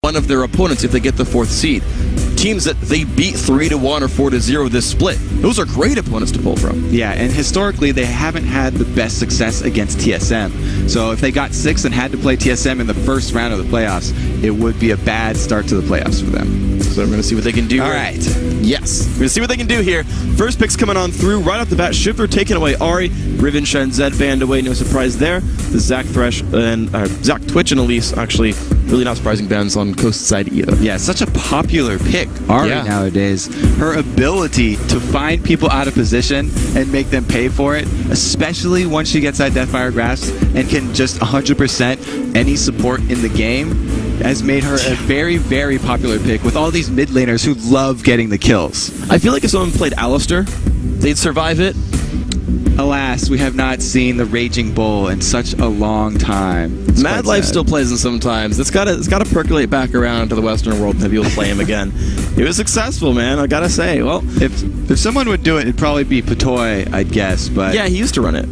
one of their opponents if they get the 4th seed. Teams that they beat 3-1 or 4-0 this split. Those are great opponents to pull from. Yeah, and historically they haven't had the best success against TSM. So if they got 6th and had to play TSM in the first round of the playoffs, it would be a bad start to the playoffs for them. So we're going to see what they can do. All right. Yes. We're going to see what they can do here. First pick's coming on through right off the bat. Shifter taking away Ari. Riven, Shen, Zed banned away. No surprise there. The Zach Thresh and Zach Twitch and Elise actually really not surprising bans on Coast side either. Yeah, such a popular pick, Ari, nowadays. Her ability to find people out of position and make them pay for it, especially once she gets that Deathfire Grasp and can just 100% any support in the game, has made her a very, very popular pick with all these mid laners who love getting the kills. I feel like if someone played Alistar, they'd survive it. Alas, we have not seen the Raging Bull in such a long time. It's Mad Life still plays him sometimes. It's gotta percolate back around to the Western world and have people play him again. He was successful, man. I gotta say. Well, if someone would do it, it'd probably be Patoy, I'd guess. But yeah, he used to run it.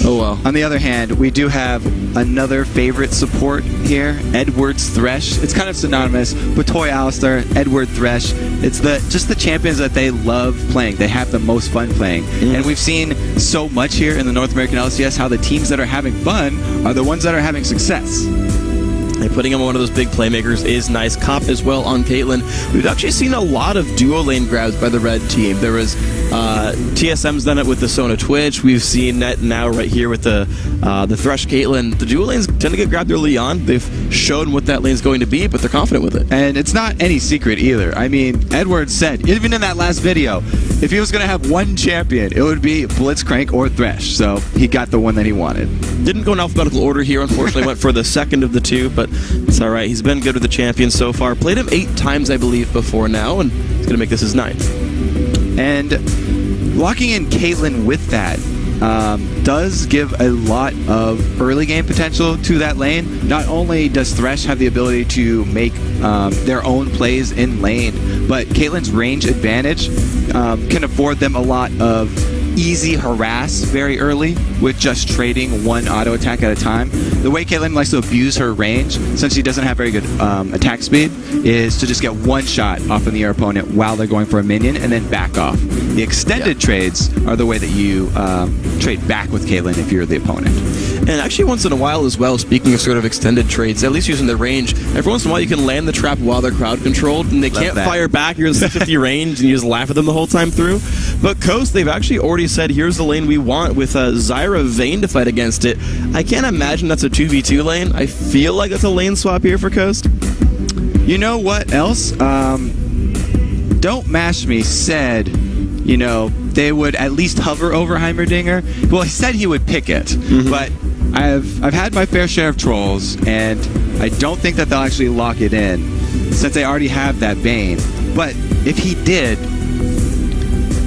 Oh well. On the other hand, we do have another favorite support here, Edward's Thresh. It's kind of synonymous. Patoy, Alistar, Edward Thresh. It's just the champions that they love playing. They have the most fun playing. And we've seen so much here in the North American LCS how the teams that are having fun are the ones that are having success. And putting him on one of those big playmakers is nice. Comp as well on Caitlyn. We've actually seen a lot of duo lane grabs by the red team. There was TSM's done it with the Sona Twitch. We've seen that now right here with the Thresh Caitlyn. The duo lanes tend to get grabbed early on. They've shown what that lane's going to be, but they're confident with it. And it's not any secret either. I mean, Edward said, even in that last video, if he was going to have one champion, it would be Blitzcrank or Thresh. So he got the one that he wanted. Didn't go in alphabetical order here, unfortunately. Went for the second of the two, but it's all right. He's been good with the champions so far. Played him 8 times, I believe, before now, and he's going to make this his 9th. And locking in Caitlyn with that does give a lot of early game potential to that lane. Not only does Thresh have the ability to make their own plays in lane, but Caitlyn's range advantage can afford them a lot of easy harass very early with just trading one auto attack at a time. The way Caitlyn likes to abuse her range, since she doesn't have very good attack speed, is to just get one shot off of the opponent while they're going for a minion and then back off. The extended trades are the way that you trade back with Caitlyn if you're the opponent. And actually once in a while as well, speaking of sort of extended trades, at least using the range, every once in a while you can land the trap while they're crowd controlled and they can't fire back. You're in 650 range and you just laugh at them the whole time through. But Coast, they've actually already said, here's the lane we want with Zyra Vayne to fight against it. I can't imagine that's a 2v2 lane. I feel like that's a lane swap here for Coast. You know what else? Don't Mash Me said, you know, they would at least hover over Heimerdinger. Well, he said he would pick it, but I've had my fair share of trolls, and I don't think that they'll actually lock it in, since they already have that Bane. But if he did,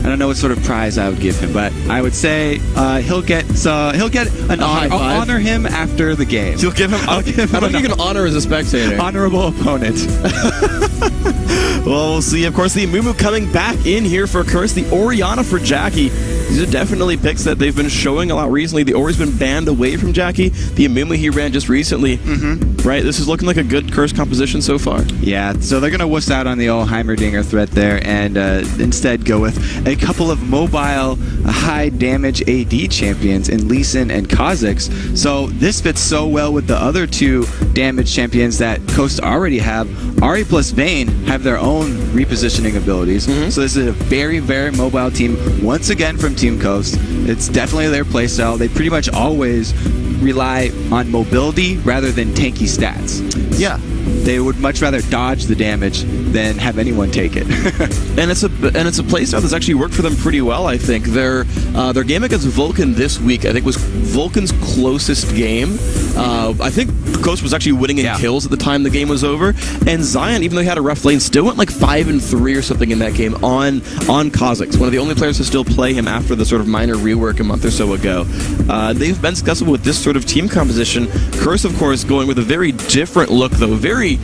I don't know what sort of prize I would give him, but I would say he'll get an honor. I'll honor him after the game. You'll give him. I don't think you can honor as a spectator. Honorable opponent. Well, we'll see. Of course, the Amumu coming back in here for Curse. The Orianna for Jackie. These are definitely picks that they've been showing a lot recently. The Ori's been banned away from Jackie. The Amumu he ran just recently. Right? This is looking like a good Curse composition so far. Yeah, so they're going to wuss out on the old Heimerdinger threat there and instead go with a couple of mobile, high damage AD champions in Lee Sin and Kha'Zix. So this fits so well with the other two damage champions that Coast already have. Ari plus Vayne have their own repositioning abilities. So this is a very, very mobile team. Once again from Team Coast. It's definitely their playstyle. They pretty much always rely on mobility rather than tanky stats. Yeah. They would much rather dodge the damage than have anyone take it. and it's a playstyle that's actually worked for them pretty well, I think. Their game against Vulcan this week, I think, was Vulcan's closest game. I think Coast was actually winning in kills at the time the game was over. And Zion, even though he had a rough lane, still went like 5-3 or something in that game on Kha'Zix. One of the only players to still play him after the sort of minor rework a month or so ago. They've been successful with this sort of team composition. Curse, of course, going with a very different look, though. Very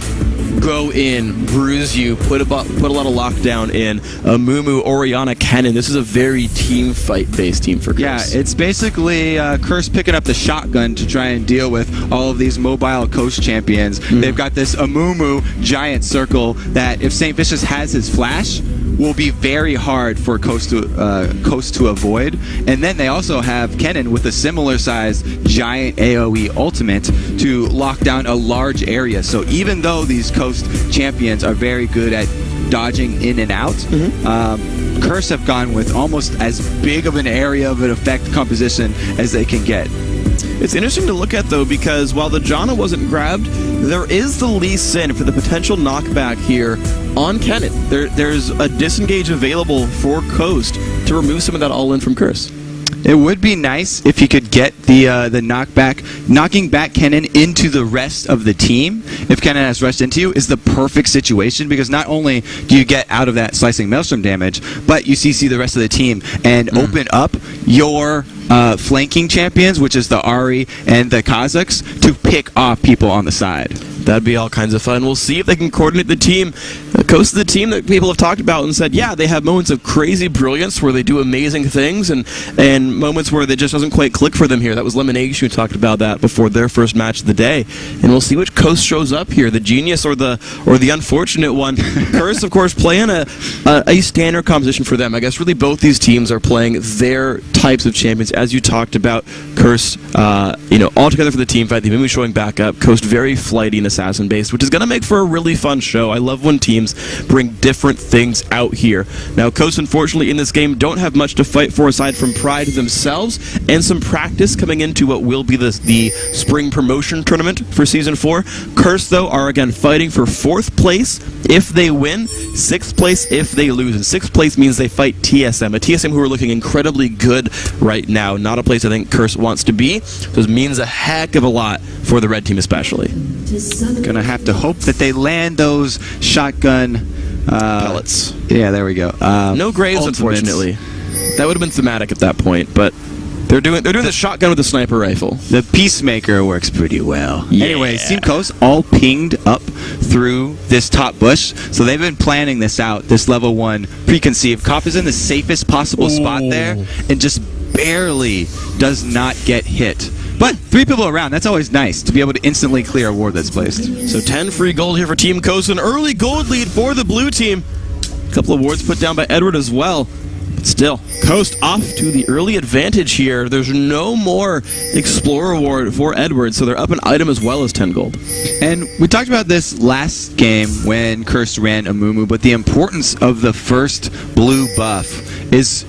go in, bruise you, put a lot of lockdown in. Amumu, Orianna, Kennen. This is a very team fight-based team for Curse. Yeah, it's basically Curse picking up the shotgun to try and deal with all of these mobile coast champions. They've got this Amumu giant circle that if St. Vicious has his flash, will be very hard for Coast to avoid. And then they also have Kennen with a similar size giant AoE ultimate to lock down a large area. So even though these Coast champions are very good at dodging in and out, Curse have gone with almost as big of an area of an effect composition as they can get. It's interesting to look at, though, because while the Janna wasn't grabbed, there is the Lee Sin for the potential knockback here on Kennen. There's a disengage available for Coast to remove some of that all-in from Curse. It would be nice if you could get the knockback. Knocking back Kennen into the rest of the team, if Kennen has rushed into you, is the perfect situation, because not only do you get out of that slicing maelstrom damage, but you CC the rest of the team and open up your flanking champions, which is the Ahri and the Kazakhs, to pick off people on the side. That'd be all kinds of fun. We'll see if they can coordinate the team. Coast is the team that people have talked about and said, yeah, they have moments of crazy brilliance where they do amazing things, and moments where it just doesn't quite click for them here. That was Lemonade who talked about that before their first match of the day. And we'll see which Coast shows up here, the genius or the unfortunate one. Curse, of course, playing a standard composition for them. I guess really both these teams are playing their types of champions, as you talked about. Curse, all together for the team fight. The Amumu showing back up. Coast very flighty and assassin-based, which is going to make for a really fun show. I love when teams bring different things out here. Now, Coast, unfortunately, in this game don't have much to fight for aside from pride themselves and some practice coming into what will be the spring promotion tournament for Season 4. Curse, though, are again fighting for 4th place if they win, 6th place if they lose. And 6th place means they fight TSM, a TSM who are looking incredibly good right now. Not a place I think Curse wants to be. So it means a heck of a lot for the red team especially. Gonna have to hope that they land those shotgun pellets. Yeah, there we go. No graves, ultimates. Unfortunately. That would have been thematic at that point, but they're doing the shotgun with the sniper rifle. The Peacemaker works pretty well. Yeah. Anyway, Team Coast all pinged up through this top bush, so they've been planning this out, this level 1 preconceived. Cop is in the safest possible spot there and just barely does not get hit. But 3 people around, that's always nice to be able to instantly clear a ward that's placed. So 10 free gold here for Team Coast, an early gold lead for the blue team. A couple of wards put down by Edward as well. But still, Coast off to the early advantage here. There's no more Explorer ward for Edward, so they're up an item as well as 10 gold. And we talked about this last game when Curse ran Amumu, but the importance of the first blue buff is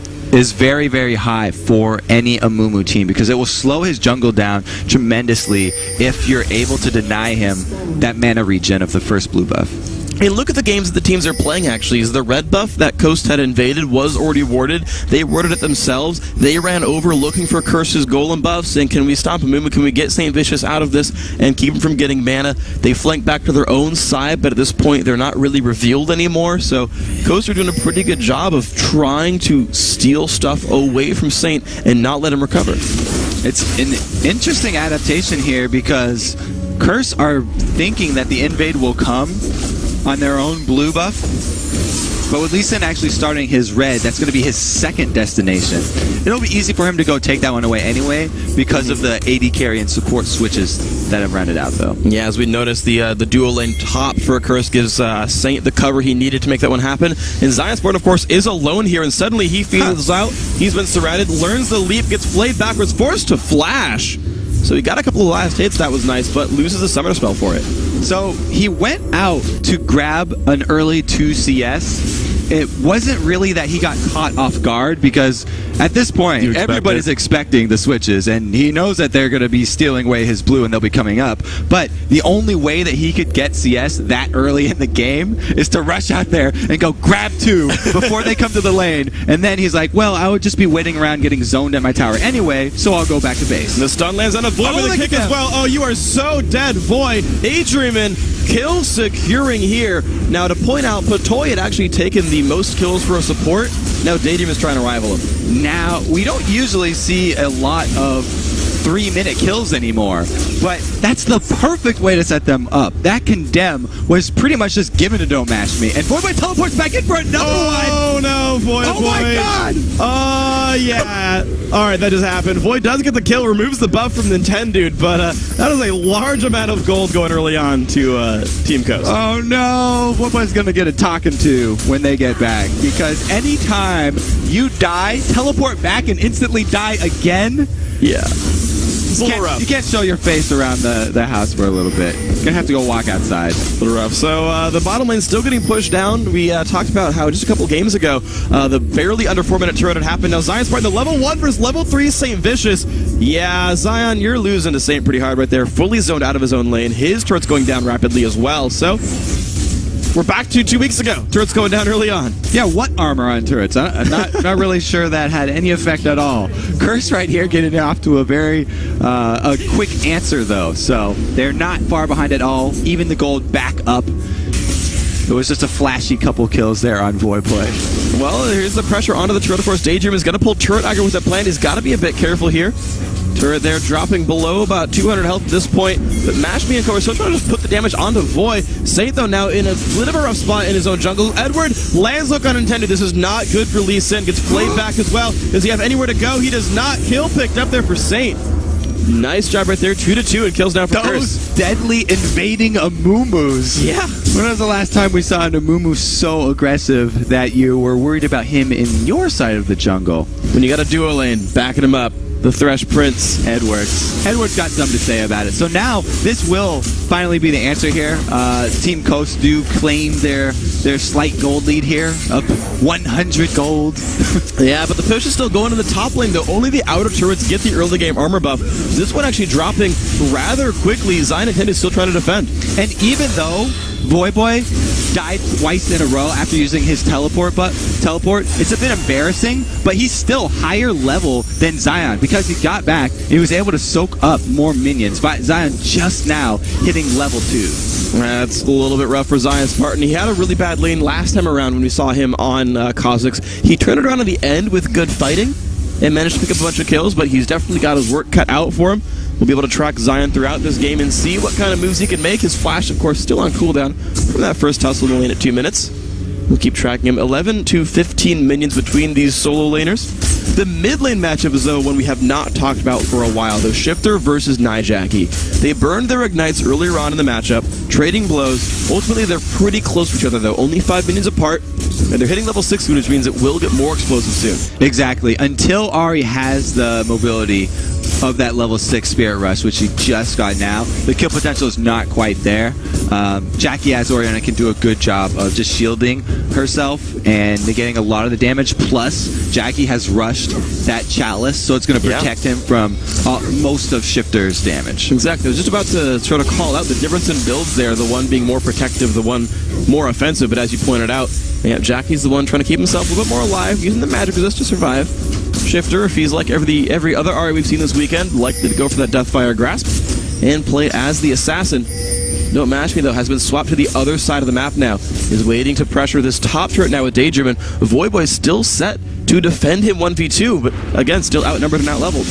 very, very high for any Amumu team, because it will slow his jungle down tremendously if you're able to deny him that mana regen of the first blue buff. Hey, look at the games that the teams are playing, actually. Is the red buff that Coast had invaded was already warded. They warded it themselves. They ran over looking for Curse's golem buffs, saying, can we stop Amumu? Can we get St. Vicious out of this and keep him from getting mana? They flank back to their own side, but at this point, they're not really revealed anymore. So Coast are doing a pretty good job of trying to steal stuff away from Saint and not let him recover. It's an interesting adaptation here, because Curse are thinking that the invade will come on their own blue buff, but with Lee Sin actually starting his red, that's going to be his second destination. It'll be easy for him to go take that one away anyway because of the AD carry and support switches that have rounded out, though. Yeah, as we noticed, the dual lane top for Curse gives Saint the cover he needed to make that one happen. And Zionsport, of course, is alone here, and suddenly he feels out. He's been surrounded, learns the leap, gets flayed backwards, forced to flash. So he got a couple of last hits, that was nice, but loses a summoner spell for it. So he went out to grab an early 2 CS. It wasn't really that he got caught off guard, because at this point, everybody's expecting the switches, and he knows that they're going to be stealing away his blue and they'll be coming up. But the only way that he could get CS that early in the game is to rush out there and go grab 2 before they come to the lane. And then he's like, well, I would just be waiting around getting zoned at my tower anyway, so I'll go back to base. And the stun lands on a Void with a kick as well. Oh, you are so dead, Void. Adrian kill securing here. Now, to point out, Patoy had actually taken the most kills for a support. Now Daydream is trying to rival him. Now, we don't usually see a lot of 3-minute kills anymore. But that's the perfect way to set them up. That condemn was pretty much just given to Don't Mash Me. And Voidboy teleports back in for another one. Oh no, Void. Oh my god. Oh yeah. All right, that just happened. Void does get the kill, removes the buff from Nintendude, but that is a large amount of gold going early on to Team Coast. Oh no, Voidboy's gonna get a talking to when they get back, because anytime you die, teleport back and instantly die again. Yeah. It's a little rough. You can't show your face around the house for a little bit. You're gonna have to go walk outside. A little rough. So the bottom lane's still getting pushed down. We talked about how just a couple games ago, the barely under 4-minute turret had happened. Now Zion's fighting the level 1 versus level 3 St. Vicious. Yeah, Zion, you're losing to St. pretty hard right there. Fully zoned out of his own lane. His turret's going down rapidly as well. So we're back to 2 weeks ago. Turret's going down early on. Yeah, what armor on turrets? I'm not really sure that had any effect at all. Curse right here getting off to a very a quick answer, though. So they're not far behind at all. Even the gold back up. It was just a flashy couple kills there on Voidboy. Well, here's the pressure onto the turret. Of course, Daydream is going to pull turret aggro with that plan. He's got to be a bit careful here. Turret there dropping below about 200 health at this point. But Mash Me and Core so trying to just put the damage onto Void. Saint, though, now in a bit of a rough spot in his own jungle. Edward lands look unintended. This is not good for Lee Sin. Gets flayed back as well. Does he have anywhere to go? He does not. Kill picked up there for Saint. Nice job right there. 2-2 and kills down for Curse. Those deadly invading Amumu's. Yeah. When was the last time we saw an Amumu so aggressive that you were worried about him in your side of the jungle? When you got a duo lane, backing him up. The Thresh Prince. Edward's got something to say about it. So now this will finally be the answer here. Team Coast do claim their slight gold lead here of 100 gold. Yeah, but the push is still going to the top lane, though. Only the outer turrets get the early game armor buff. This one actually dropping rather quickly. Zion and Tend is still trying to defend. And even though Voidboy died twice in a row after using his teleport, it's a bit embarrassing, but he's still higher level than Zion because he got back and he was able to soak up more minions. Zion just now hitting level 2. That's a little bit rough for Zion Spartan. He had a really bad lane last time around when we saw him on Kha'Zix. He turned it around at the end with good fighting and managed to pick up a bunch of kills, but he's definitely got his work cut out for him. We'll be able to track Zion throughout this game and see what kind of moves he can make. His flash, of course, still on cooldown from that first tussle in the lane at 2 minutes. We'll keep tracking him. 11 to 15 minions between these solo laners. The mid lane matchup is, though, one we have not talked about for a while, though. Shifter versus Nijaki. They burned their ignites earlier on in the matchup, trading blows. Ultimately, they're pretty close to each other, though. Only 5 minions apart, and they're hitting level 6, which means it will get more explosive soon. Exactly. Until Ari has the mobility of that level 6 Spirit Rush, which he just got now, the kill potential is not quite there. Jackie as Orianna can do a good job of just shielding herself and negating a lot of the damage. Plus, Jackie has rushed that Chalice, so it's going to protect him from most of Shifter's damage. Exactly. I was just about to sort of call out the difference in builds there, the one being more protective, the one more offensive, but as you pointed out, yeah, Jackie's the one trying to keep himself a little bit more alive, using the magic resist to survive. Shifter, if he's like every other Ari we've seen this weekend, likely to go for that Deathfire Grasp and play as the assassin. Don't Mash Me, though, has been swapped to the other side of the map now. Is waiting to pressure this top turret now with Daydream, and Voidboy still set to defend him 1v2, but again, still outnumbered and outleveled.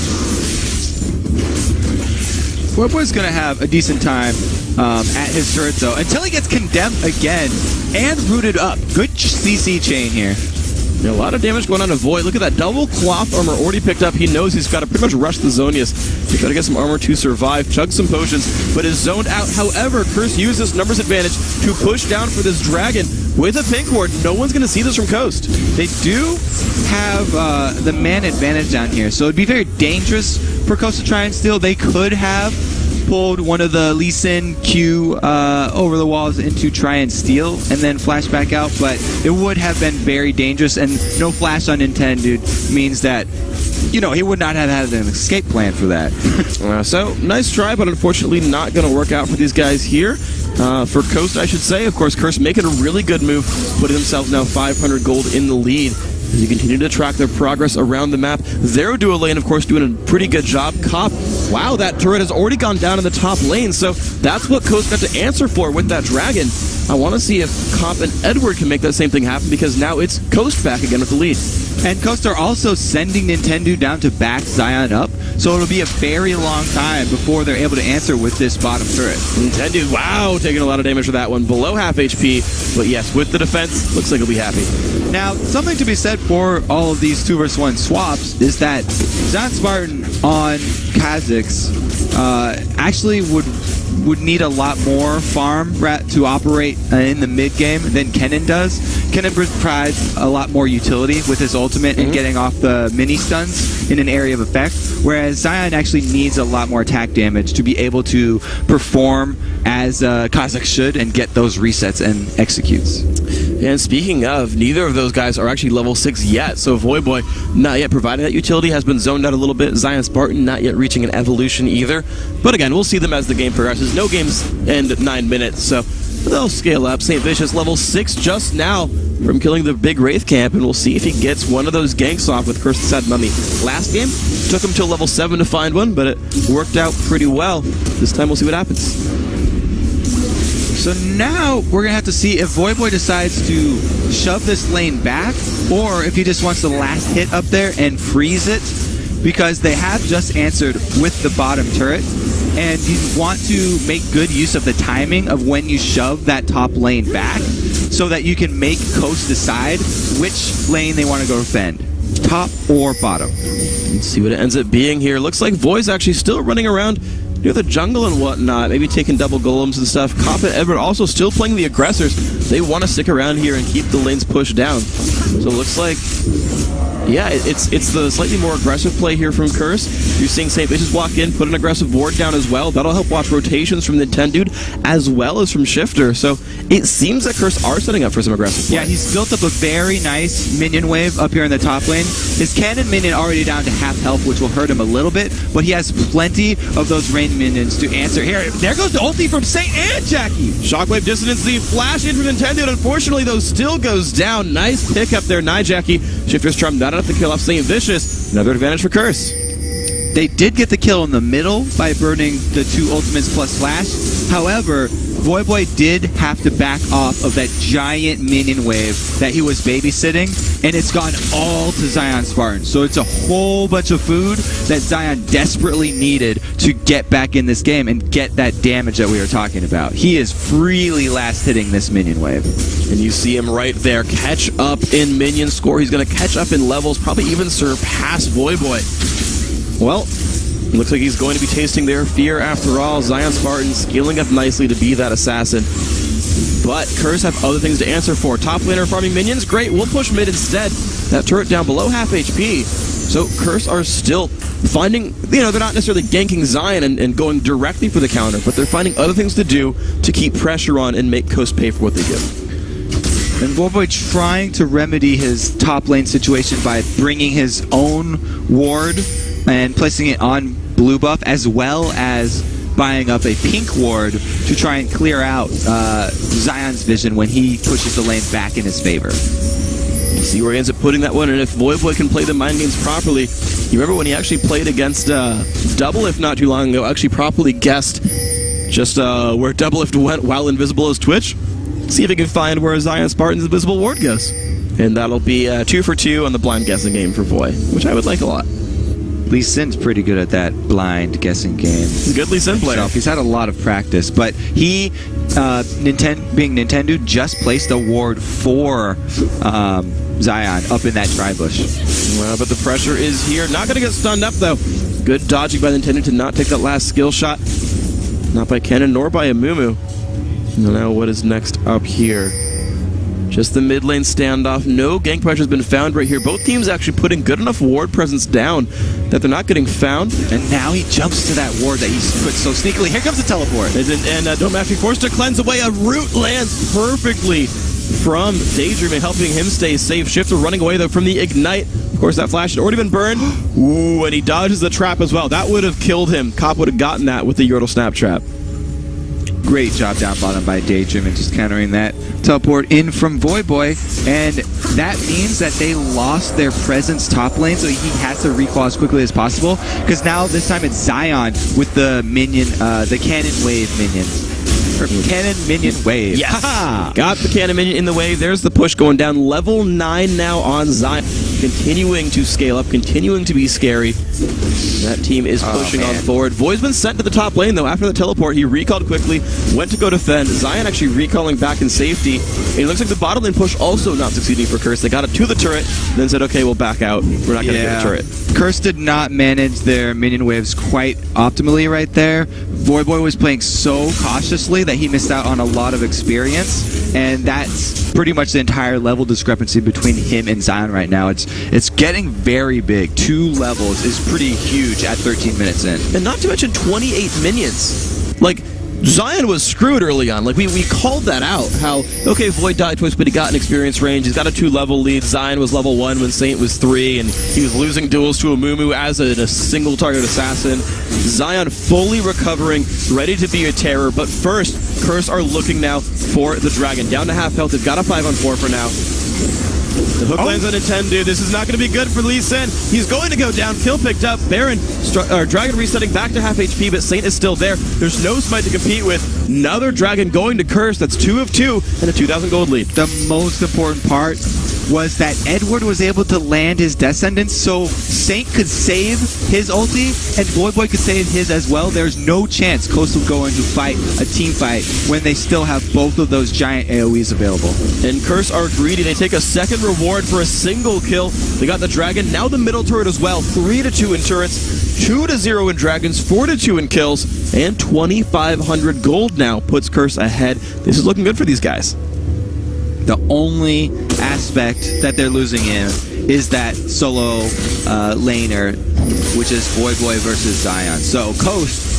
Voidboy's going to have a decent time at his turret, though, until he gets condemned again and rooted up. Good CC chain here. Yeah, a lot of damage going on to Void. Look at that double cloth armor already picked up. He knows he's got to pretty much rush the Zonius to try to get some armor to survive, chug some potions, but is zoned out. However, Curse used this numbers advantage to push down for this dragon with a pink ward. No one's going to see this from Coast. They do have the man advantage down here, so it'd be very dangerous for Coast to try and steal. They could have pulled one of the Lee Sin Q over the walls into try and steal and then flash back out, but it would have been very dangerous, and no flash on Nintendude means that, you know, he would not have had an escape plan for that. So, nice try, but unfortunately not going to work out for these guys here. For Coast, I should say. Of course, Curse making a really good move, putting themselves now 500 gold in the lead. As you continue to track their progress around the map. Their duo lane, of course, doing a pretty good job. Cop, wow, that turret has already gone down in the top lane, so that's what Coast got to answer for with that dragon. I want to see if Cop and Edward can make that same thing happen, because now it's Coast back again with the lead. And Coast are also sending Nintendo down to back Zion up, so it'll be a very long time before they're able to answer with this bottom turret. Intended, wow, taking a lot of damage for that one. Below half HP, but yes, with the defense, looks like he'll be happy. Now, something to be said for all of these 2v1 swaps is that Zion Spartan on Kha'Zix actually would need a lot more farm to operate in the mid game than Kennen does. Kennen provides a lot more utility with his ultimate and getting off the mini stuns in an area of effect, whereas Zion actually needs a lot more attack damage to be able to perform as Kha'Zix should and get those resets and executes. And speaking of, neither of those guys are actually level 6 yet, so Voyboy not yet providing that utility, has been zoned out a little bit. Zion Spartan not yet reaching an evolution either, but again, we'll see them as the game progresses. No games end at 9 minutes, so they'll scale up. St. Vicious level 6 just now from killing the big Wraith camp, and we'll see if he gets one of those ganks off with Curse the Sad Mummy. Last game, took him till level 7 to find one, but it worked out pretty well. This time we'll see what happens. So now we're going to have to see if Voyboy decides to shove this lane back or if he just wants the last hit up there and freeze it, because they have just answered with the bottom turret, and you want to make good use of the timing of when you shove that top lane back so that you can make Coast decide which lane they want to go defend, top or bottom. Let's see what it ends up being here. Looks like Voy's actually still running around near the jungle and whatnot, maybe taking double golems and stuff. Cop and Edward also still playing the aggressors. They want to stick around here and keep the lanes pushed down. So it looks like, yeah, it's the slightly more aggressive play here from Curse. You're seeing St. Vicious walk in, put an aggressive ward down as well. That'll help watch rotations from the Nintendude as well as from Shifter. So it seems that Curse are setting up for some aggressive play. Yeah, he's built up a very nice minion wave up here in the top lane. His cannon minion already down to half health, which will hurt him a little bit, but he has plenty of those rain minions to answer. Here, there goes the ulti from Saint and Jackie. Shockwave Dissonance, the flash in from Nintendo. Unfortunately, though, still goes down. Nice pick up there, Jackie. Shifter's Charm not enough to kill off St. Vicious. Another advantage for Curse. They did get the kill in the middle by burning the 2 ultimates plus flash. However, Voyboy did have to back off of that giant minion wave that he was babysitting, and it's gone all to Zion Spartan. So it's a whole bunch of food that Zion desperately needed to get back in this game and get that damage that we were talking about. He is freely last hitting this minion wave. And you see him right there, catch up in minion score. He's going to catch up in levels, probably even surpass Voyboy. Well, looks like he's going to be tasting their fear after all. Zion Spartan scaling up nicely to be that assassin. But Curse have other things to answer for. Top laner farming minions, great. We'll push mid instead. That turret down below half HP. So Curse are still finding, they're not necessarily ganking Zion and going directly for the counter, but they're finding other things to do to keep pressure on and make Coast pay for what they do. And Voyboy trying to remedy his top lane situation by bringing his own ward and placing it on blue buff, as well as buying up a pink ward to try and clear out Zion's vision when he pushes the lane back in his favor. See where he ends up putting that one, and if Voyboy can play the mind games properly, you remember when he actually played against Doublelift not too long ago, actually properly guessed just where Doublelift went while invisible as Twitch? See if he can find where Zion Spartan's invisible ward goes. And that'll be 2 for 2 on the blind guessing game for Voy, which I would like a lot. Lee Sin's pretty good at that blind guessing game. He's a good Lee Sin player. He's had a lot of practice, but he, being Nintendo, just placed a ward for Zion up in that tri-bush. Well, but the pressure is here. Not going to get stunned up, though. Good dodging by Nintendo to not take that last skill shot. Not by Kennen nor by Amumu. Now what is next up here? Just the mid lane standoff. No gank pressure has been found right here. Both teams actually putting good enough ward presence down that they're not getting found. And now he jumps to that ward that he's put so sneakily. Here comes the teleport. And don't have to be forced to cleanse away. A root lands perfectly from Daydream, helping him stay safe. Shifter running away, though, from the Ignite. Of course, that flash had already been burned. Ooh, and he dodges the trap as well. That would have killed him. Cop would have gotten that with the Yordle Snap Trap. Great job down bottom by Daydream and just countering that teleport in from Voyboy, and that means that they lost their presence top lane, so he has to recall as quickly as possible, because now this time it's Zion with the minion, the cannon wave minions. Or cannon minion wave. Yes! Got the cannon minion in the wave. There's the push going down. Level 9 now on Zion. continuing to scale up, continuing to be scary. That team is pushing on forward. Void's been sent to the top lane, though. After the teleport, he recalled quickly, went to go defend. Zion actually recalling back in safety. And it looks like the bottom lane push also not succeeding for Curse. They got it to the turret, then said, okay, we'll back out. We're not going to get a turret. Curse did not manage their minion waves quite optimally right there. Voidboy was playing so cautiously that he missed out on a lot of experience, and that's pretty much the entire level discrepancy between him and Zion right now. It's getting very big. 2 levels is pretty huge at 13 minutes in. And not to mention 28 minions. Like, Zion was screwed early on. Like, we called that out. How, okay, Void died twice, but he got an experience range. He's got a 2-level lead. Zion was level 1 when Saint was 3, and he was losing duels to Amumu as a single target assassin. Zion fully recovering, ready to be a terror. But first, Curse are looking now for the Dragon. Down to half health. They've got a 5-on-4 for now. The hook lands on intended. This is not going to be good for Lee Sin. He's going to go down. Kill picked up. Baron, Dragon resetting back to half HP, but Saint is still there. There's no smite to compete with. Another Dragon going to Curse. That's 2 of 2 and a 2,000 gold lead. The most important part was that Edward was able to land his Death Sentence so Saint could save his ulti and Voidboy could save his as well. There's no chance Coastal going to fight a team fight when they still have both of those giant AoEs available. And Curse are greedy. They take a second reward for a single kill. They got the Dragon, now the middle turret as well. 3-2 in turrets, 2-0 in Dragons, 4-2 in kills, and 2,500 gold now puts Curse ahead. This is looking good for these guys. The only aspect that they're losing in is that solo laner, which is Voidboy versus Zion. So Coast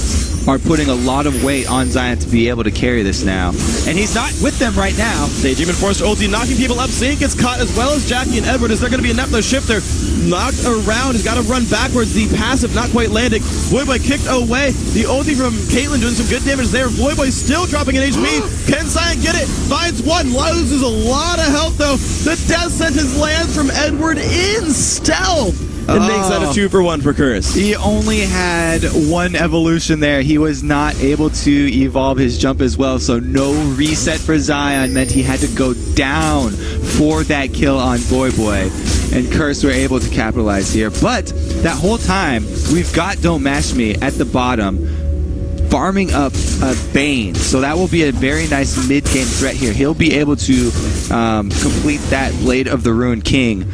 are putting a lot of weight on Zion to be able to carry this now. And he's not with them right now. Daydream and Forced ulti knocking people up. Saint gets caught as well as Jackie and Edward. Is there going to be a Neplo shifter? Knocked around. He's got to run backwards. The passive not quite landing. Voidboy kicked away. The ulti from Caitlyn doing some good damage there. Voidboy still dropping an HP. Can Zion get it? Finds one. Loses a lot of health though. The Death Sentence lands from Edward in stealth. It makes that a 2-for-1 for Curse. He only had 1 evolution there. He was not able to evolve his jump as well, so no reset for Zion meant he had to go down for that kill on Voidboy. And Curse were able to capitalize here. But that whole time, we've got Don't Mash Me at the bottom, farming up Bane. So that will be a very nice mid-game threat here. He'll be able to complete that Blade of the Ruined King.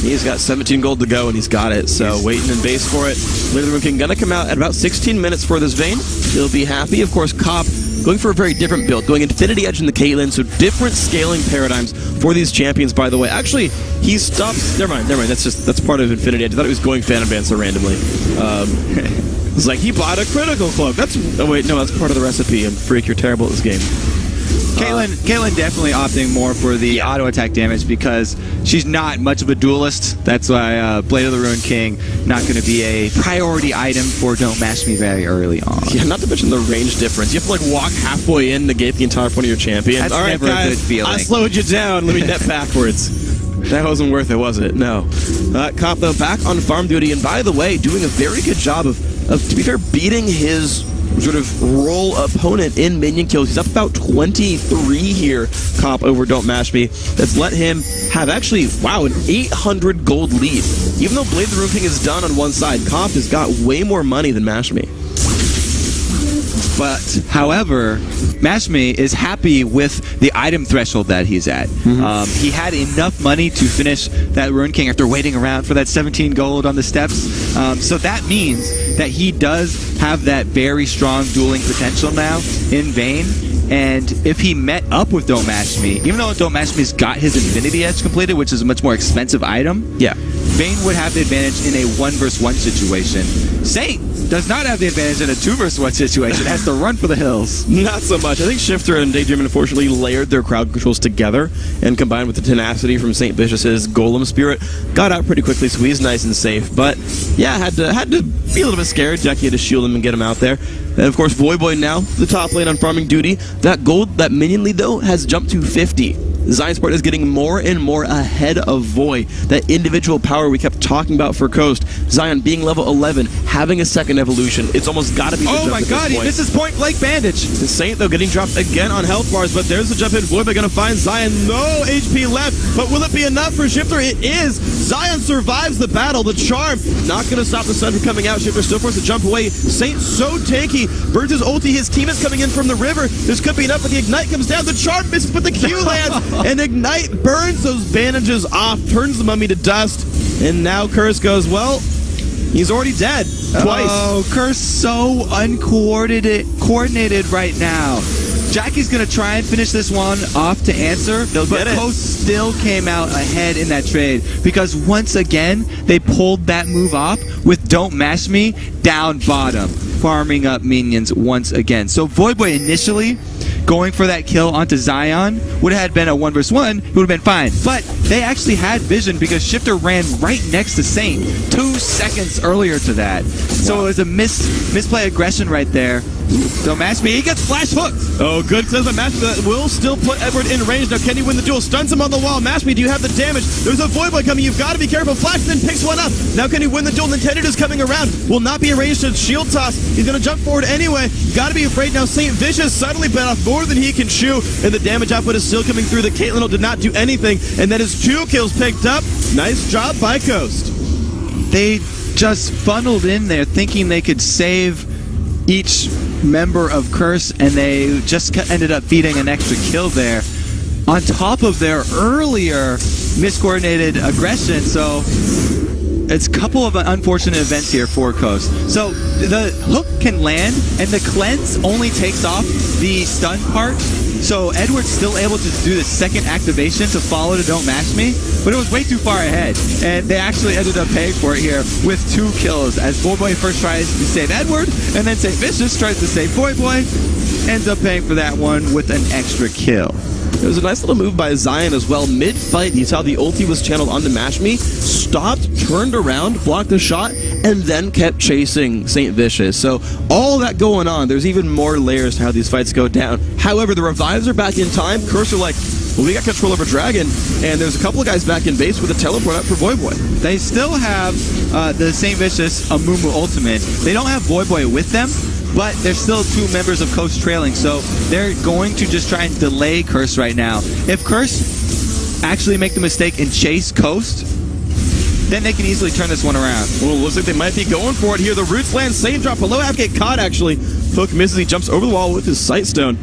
He's got 17 gold to go, and he's got it. So waiting in base for it. Blade of the Ruined King gonna come out at about 16 minutes for this Vayne. He'll be happy. Of course, Cop going for a very different build, going Infinity Edge in the Caitlyn, so different scaling paradigms for these champions, by the way. Actually, he stops... Never mind. That's part of Infinity Edge. I thought he was going Phantom Band so randomly. It's like, he bought a critical cloak. Oh, wait, no, that's part of the recipe. And Freak, you're terrible at this game. Caitlyn definitely opting more for the auto attack damage because she's not much of a duelist. That's why Blade of the Ruined King not going to be a priority item for Don't Mash Me very early on. Yeah, not to mention the range difference. You have to like walk halfway in, negate the entire point of your champion. That's all right, never guys, a good feeling. I slowed you down. Let me net backwards. That wasn't worth it, was it? No. Cop, though, back on farm duty, and by the way, doing a very good job of to be fair, beating his sort of role opponent in minion kills. He's up about 23 here, Cop, over Don't Mash Me. That's let him have actually, wow, an 800 gold lead. Even though Blade the Ruined King is done on one side, Cop has got way more money than Mash Me. But, however, Mash Me is happy with the item threshold that he's at. He had enough money to finish that Ruined King after waiting around for that 17 gold on the steps. So that means that he does have that very strong dueling potential now in Vayne. And if he met up with Don't Mash Me, even though Don't Mash Me's got his Infinity Edge completed, which is a much more expensive item, yeah, Vayne would have the advantage in a 1-versus-1 situation. Saint does not have the advantage in a 2-versus-1 situation. Has to run for the hills. Not so much. I think Shifter and Daydream unfortunately layered their crowd controls together, and combined with the tenacity from St. Vicious's Golem Spirit, got out pretty quickly, so he's nice and safe. But yeah, had to be a little bit scared. Jackie had to shield him and get him out there. And of course, Voidboy now the top lane on farming duty. That minion lead though has jumped to 50. Zion Sport is getting more and more ahead of Voy. That individual power we kept talking about for Coast. Zion being level 11, having a second evolution. It's almost got to be the Oh jump my at god, this he point. misses point blank bandage. The Saint, though, getting dropped again on health bars, but there's the jump hit. Voy going to find Zion. No HP left, but will it be enough for Shifter? It is. Zion survives the battle. The charm not going to stop the sun from coming out. Shifter still forced to jump away. Saint so tanky. Burns his ulti. His team is coming in from the river. This could be enough, but the Ignite comes down. The charm misses, but the Q lands, and Ignite burns those bandages off, turns the mummy to dust, and now Curse goes, well, he's already dead. Twice. Oh, Curse so coordinated right now. Jackie's going to try and finish this one off to answer, but Coast still came out ahead in that trade because once again, they pulled that move off with Don't Mash Me down bottom, farming up minions once again. So Voyboy initially going for that kill onto Zion would have been a 1v1, it would have been fine. But they actually had vision because Shifter ran right next to Saint 2 seconds earlier to that. So it was a misplay aggression right there. Don't Mash Me, he gets flash hooked. Oh, good. Says the Mash Me that will still put Edward in range. Now, can he win the duel? Stuns him on the wall. Mash Me, do you have the damage? There's a Voyboy coming. You've got to be careful. Flash then picks one up. Now, can he win the duel? Nintendo is coming around. Will not be in range to shield toss. He's going to jump forward anyway. Got to be afraid now. Saint Vicious suddenly bit off more than he can chew, and the damage output is still coming through. The Caitlyn did not do anything, and that is 2 kills picked up. Nice job by Coast. They just funneled in there thinking they could save each member of Curse, and they just ended up feeding an extra kill there on top of their earlier miscoordinated aggression. So it's a couple of unfortunate events here for Coast. So the hook can land, and the cleanse only takes off the stun part. So Edward's still able to do the second activation to follow to Don't Mash Me, but it was way too far ahead, and they actually ended up paying for it here with 2 kills as Voyboy first tries to save Edward, and then Saint Vicious tries to save Voyboy, ends up paying for that one with an extra kill. It was a nice little move by Zion as well. Mid-fight, you saw the ulti was channeled onto Mash Me, stopped, turned around, blocked the shot, and then kept chasing Saint Vicious. So all that going on, there's even more layers to how these fights go down. However, the revives are back in time. Curse are like, well, we got control over Dragon, and there's a couple of guys back in base with a teleport up for Voyboy. They still have the Saint Vicious Amumu ultimate. They don't have Voyboy with them, but there's still 2 members of Coast trailing, so they're going to just try and delay Curse right now. If Curse actually make the mistake and chase Coast, then they can easily turn this one around. Well, looks like they might be going for it here. The Roots land, save drop, below half get caught actually. Hook misses, he jumps over the wall with his sight stone.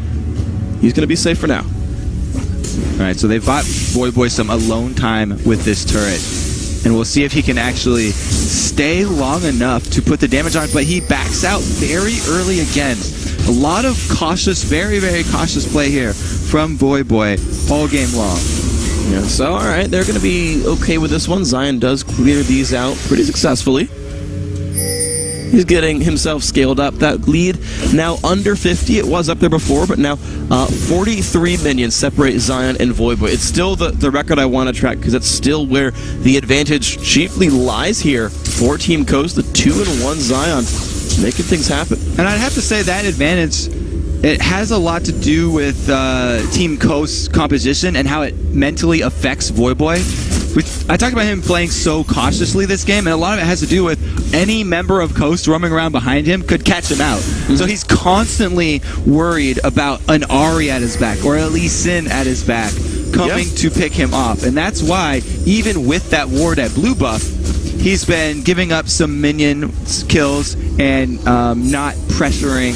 He's going to be safe for now. All right, so they bought Voyboy some alone time with this turret, and we'll see if he can actually stay long enough to put the damage on, but he backs out very early again. A lot of cautious, very, very cautious play here from Voyboy all game long. Yeah, so, all right, they're going to be okay with this one. Zion does clear these out pretty successfully. He's getting himself scaled up. That lead now under 50. It was up there before, but now 43 minions separate Zion and Voyboy. It's still the record I want to track because it's still where the advantage chiefly lies here for Team Coast, the 2-1 Zion, making things happen. And I'd have to say that advantage, it has a lot to do with Team Coast's composition and how it mentally affects Voyboy. I talked about him playing so cautiously this game, and a lot of it has to do with any member of Coast roaming around behind him could catch him out. So he's constantly worried about an Ahri at his back or a Lee Sin at his back coming to pick him off. And that's why, even with that ward at blue buff, he's been giving up some minion kills and not pressuring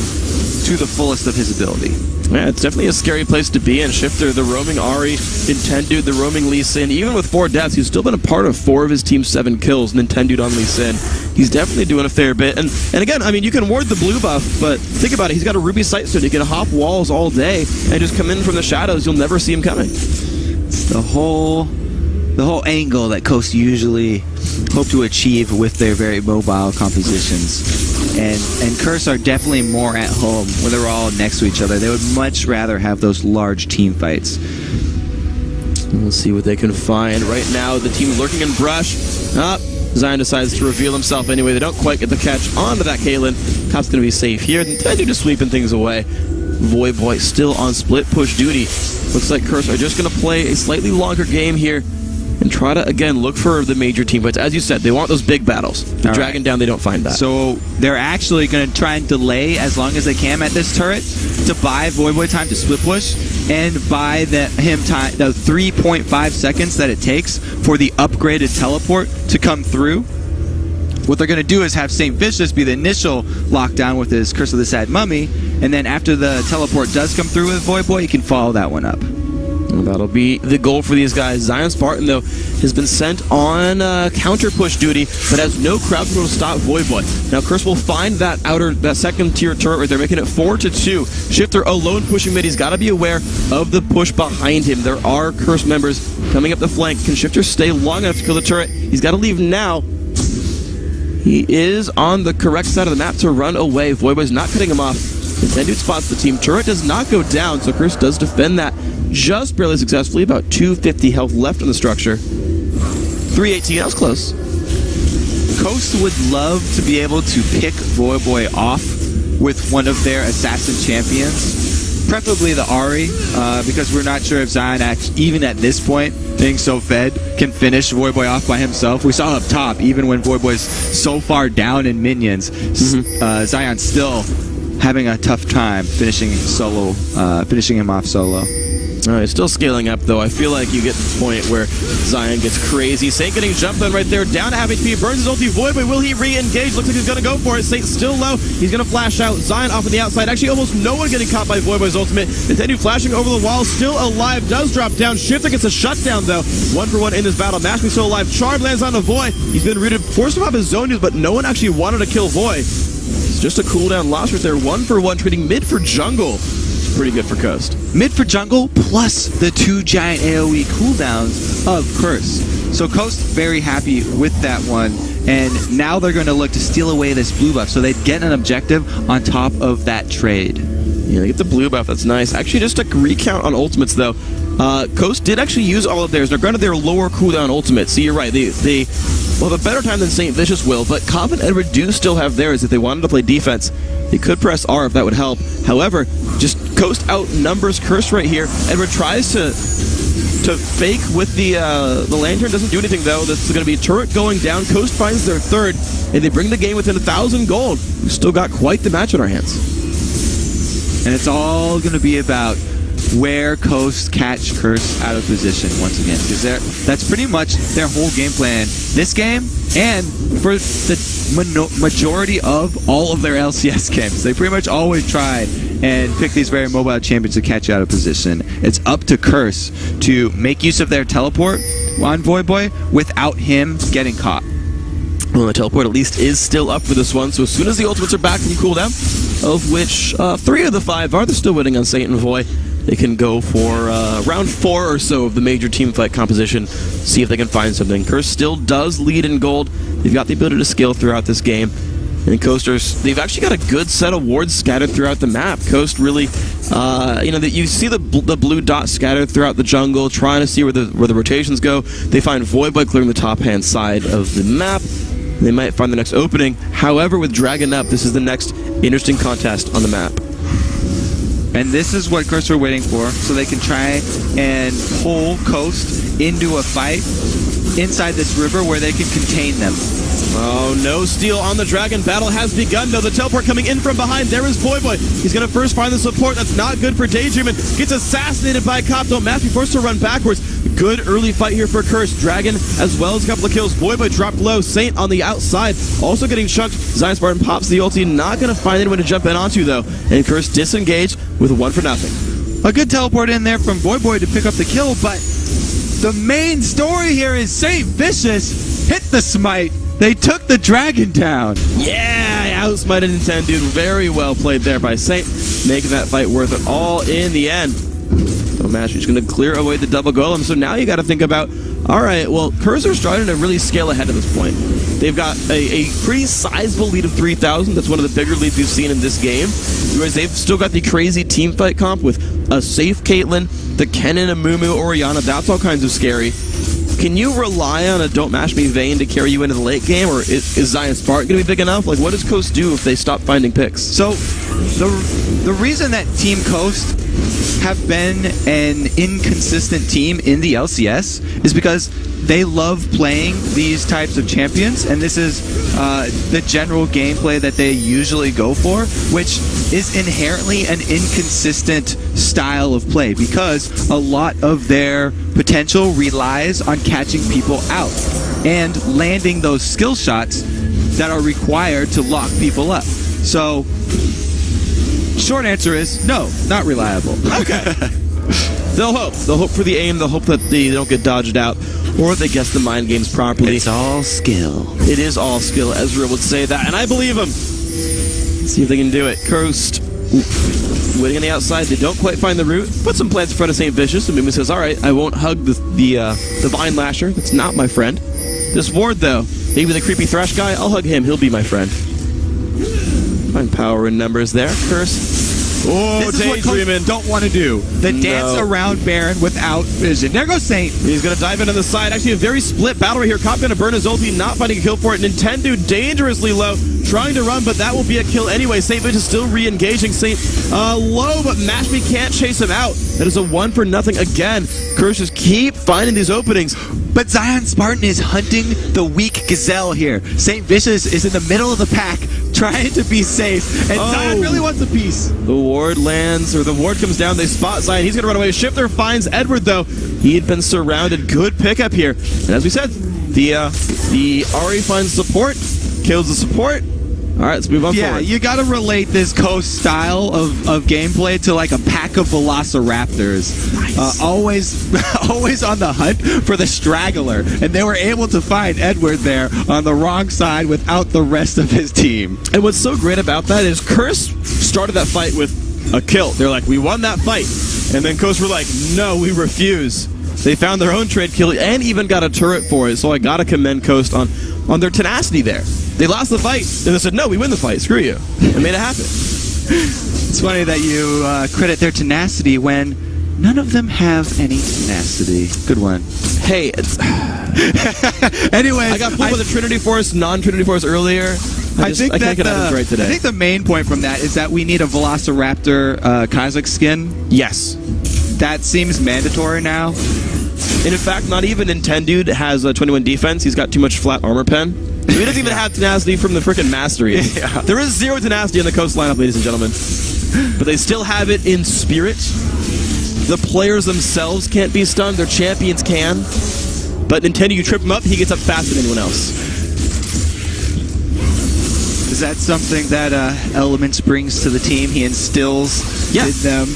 to the fullest of his ability. Yeah, it's definitely a scary place to be in. Shifter, the roaming Ahri, Nintendude, the roaming Lee Sin. Even with 4 deaths, he's still been a part of 4 of his team's 7 kills. Nintendude on Lee Sin. He's definitely doing a fair bit. And again, I mean, you can ward the blue buff, but think about it. He's got a Ruby Sight Stone. He can hop walls all day and just come in from the shadows. You'll never see him coming. It's the whole angle that Coast usually hope to achieve with their very mobile compositions. And Curse are definitely more at home when they're all next to each other. They would much rather have those large team fights. We'll see what they can find. Right now, the team lurking in brush. Zion decides to reveal himself anyway. They don't quite get the catch onto that Caitlyn. Top's going to be safe here. Nintendude just sweeping things away. Voyboy still on split push duty. Looks like Curse are just going to play a slightly longer game here and try to, again, look for the major team fights. As you said, they want those big battles. The Dragon down, they don't find that. So they're actually going to try and delay as long as they can at this turret to buy Voyboy time to split push and buy the 3.5 seconds that it takes for the upgraded teleport to come through. What they're going to do is have St. Vicious be the initial lockdown with his Curse of the Sad Mummy, and then after the teleport does come through with Voyboy, you can follow that one up. Well, that'll be the goal for these guys. Zion Spartan, though, has been sent on counter push duty, but has no crowd control to stop Voyboy. Now, Curse will find that second tier turret right there, making it 4-2. Shifter alone pushing mid. He's got to be aware of the push behind him. There are Curse members coming up the flank. Can Shifter stay long enough to kill the turret? He's got to leave now. He is on the correct side of the map to run away. Voyboy's not cutting him off. The 10 dude spots the team. Turret does not go down, so Curse does defend that just barely successfully. About 250 health left in the structure. 318, that was close. Coast would love to be able to pick Voyboy off with one of their assassin champions, preferably the Ahri, because we're not sure if Zion, even at this point, being so fed, can finish Voyboy off by himself. We saw up top, even when Voyboy's so far down in minions, Zion still having a tough time finishing him off solo. He's still scaling up, though. I feel like you get to the point where Zion gets crazy. Saint getting jumped on right there, down to half HP, burns his ulti. Voyboy, will he re-engage? Looks like he's going to go for it. Saint still low. He's going to flash out. Zion off on the outside. Actually, almost no one getting caught by Voyboy's ultimate. Nintendo flashing over the wall, still alive, does drop down. Shifter gets a shutdown, though. 1-for-1 in this battle. Mashmi still alive. Charm lands on the Voy. He's been rooted, forced him off his zone use, but no one actually wanted to kill Voy. It's just a cooldown loss right there. 1-for-1, trading mid for jungle. Pretty good for Coast. Mid for jungle, plus the 2 giant AoE cooldowns of Curse. So Coast very happy with that one, and now they're going to look to steal away this blue buff, so they get an objective on top of that trade. Yeah, they get the blue buff, that's nice. Actually, just a recount on ultimates, though. Coast did actually use all of theirs. Now, granted, they're lower cooldown ultimates, so you're right. They will have a better time than St. Vicious will, but Cobb and Edward do still have theirs if they wanted to play defense. They could press R if that would help. However, just Coast outnumbers Curse right here. Edward tries to fake with the lantern. Doesn't do anything, though. This is going to be turret going down. Coast finds their third, and they bring the game within 1,000 gold. We've still got quite the match on our hands. And it's all going to be about where Coast catch Curse out of position once again, because that's pretty much their whole game plan this game and for the majority of all of their LCS games. They pretty much always try and pick these very mobile champions to catch you out of position. It's up to Curse to make use of their teleport on Voyboy without him getting caught. Well, the teleport at least is still up for this one, so as soon as the ultimates are back from cooldown, of which 3 of the 5 are, they're still winning on Saint and Voy, they can go for round 4 or so of the major team fight composition, see if they can find something. Curse still does lead in gold. They've got the ability to scale throughout this game. And Coasters, they've actually got a good set of wards scattered throughout the map. Coast really, you see the blue dot scattered throughout the jungle, trying to see where the rotations go. They find Voyboy clearing the top-hand side of the map. They might find the next opening. However, with Dragon up, this is the next interesting contest on the map. And this is what Curse are waiting for, so they can try and pull Coast into a fight inside this river where they can contain them. Oh, no steal on the Dragon. Battle has begun, though. The teleport coming in from behind. There is Voyboy. He's going to first find the support. That's not good for Daydreamin. Gets assassinated by Copto. Matthew forced to run backwards. Good early fight here for Curse. Dragon, as well as a couple of kills. Voyboy dropped low. Saint on the outside, also getting chunked. Zion Spartan pops the ulti. Not going to find anyone to jump in onto, though. And Curse disengaged with a 1-for-0. A good teleport in there from Voyboy to pick up the kill, but the main story here is St. Vicious hit the smite. They took the Dragon down. Yeah, outsmited Nintendo, dude. Very well played there by Saint, making that fight worth it all in the end. So Master's going to clear away the double golem. So now you got to think about, all right, well, Curse are starting to really scale ahead at this point. They've got a pretty sizable lead of 3,000. That's one of the bigger leads we've seen in this game. Whereas they've still got the crazy team fight comp with a safe Caitlyn, the Kennen, Amumu, Orianna. That's all kinds of scary. Can you rely on a Don't Mash Me Vayne to carry you into the late game, or is Zion Spark going to be big enough? Like, what does Coast do if they stop finding picks? So the reason that Team Coast have been an inconsistent team in the LCS is because they love playing these types of champions, and this is the general gameplay that they usually go for, which is inherently an inconsistent style of play because a lot of their potential relies on catching people out and landing those skill shots that are required to lock people up. So, short answer is no, not reliable. Okay. They'll hope. They'll hope for the aim. They'll hope that they don't get dodged out or they guess the mind games properly. It's all skill. It is all skill. Ezra would say that, and I believe him. Let's see if they can do it. Coast waiting on the outside. They don't quite find the route. Put some plants in front of St. Vicious, and Mimi says, all right, I won't hug the Vine Lasher. That's not my friend. This ward, though, maybe the creepy Thresh guy, I'll hug him. He'll be my friend. Find power in numbers there. Curse. Oh, this is what Coach don't want to do. The dance around Baron without vision. There goes Saint. He's going to dive into the side. Actually, a very split battle right here. Cop going to burn his ulti, not finding a kill for it. Nintendo dangerously low, trying to run, but that will be a kill anyway. Saint Vicious still re-engaging. Saint low, but Mashby can't chase him out. That is a 1-for-0 again. Curse just keep finding these openings. But Zion Spartan is hunting the weak gazelle here. St. Vicious is in the middle of the pack, trying to be safe, and Zion really wants a piece. The ward lands, or the ward comes down. They spot Zion. He's going to run away. Shifter finds Edward, though. He had been surrounded. Good pickup here. And as we said, the Ahri finds support, kills the support. All right, let's move on forward. You got to relate this Coast style of gameplay to like a pack of velociraptors. Nice. Always on the hunt for the straggler. And they were able to find Edward there on the wrong side without the rest of his team. And what's so great about that is Curse started that fight with a kill. They're like, we won that fight. And then Coast were like, no, we refuse. They found their own trade kill and even got a turret for it. So I got to commend Coast on their tenacity there. They lost the fight, and they said, no, we win the fight, screw you, and made it happen. It's funny that you credit their tenacity when none of them have any tenacity. Good one. Hey, anyway, I got pulled with a Trinity Force, non-Trinity Force earlier. I can't get out right today. I think the main point from that is that we need a Velociraptor Kazakh skin. Yes. That seems mandatory now. And in fact, not even Nintendude has a 21 defense. He's got too much flat armor pen. So he doesn't even have tenacity from the frickin' Mastery. Yeah. There is 0 tenacity on the Coast lineup, ladies and gentlemen. But they still have it in spirit. The players themselves can't be stunned. Their champions can. But Nintendo, you trip him up, he gets up faster than anyone else. Is that something that Elements brings to the team? He instills in them.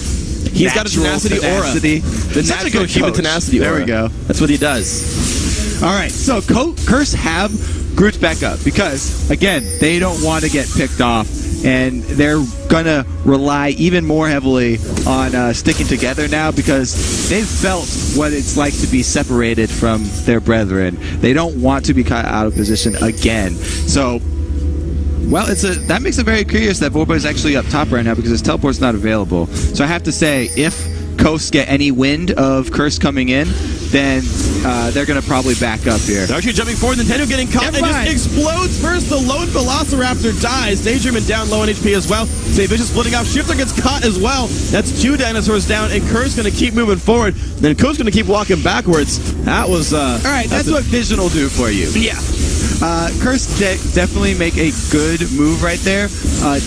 He's got a tenacity aura. The natural human tenacity aura. There we go. That's what he does. All right, so Curse have Groot's back up because, again, they don't want to get picked off, and they're going to rely even more heavily on sticking together now because they've felt what it's like to be separated from their brethren. They don't want to be caught out of position again. So, well, that makes it very curious that Vorba is actually up top right now because his teleport's not available. So I have to say, if Coast get any wind of Curse coming in, then they're going to probably back up here. They're actually jumping forward. Nintendo getting caught and just explodes first. The lone Velociraptor dies. Daydream down low on HP as well. St. Vicious splitting off. Shifter gets caught as well. That's 2 dinosaurs down, and Curse going to keep moving forward. Then Coast going to keep walking backwards. That was... all right, that's what Vision will do for you. Yeah. Curse definitely make a good move right there,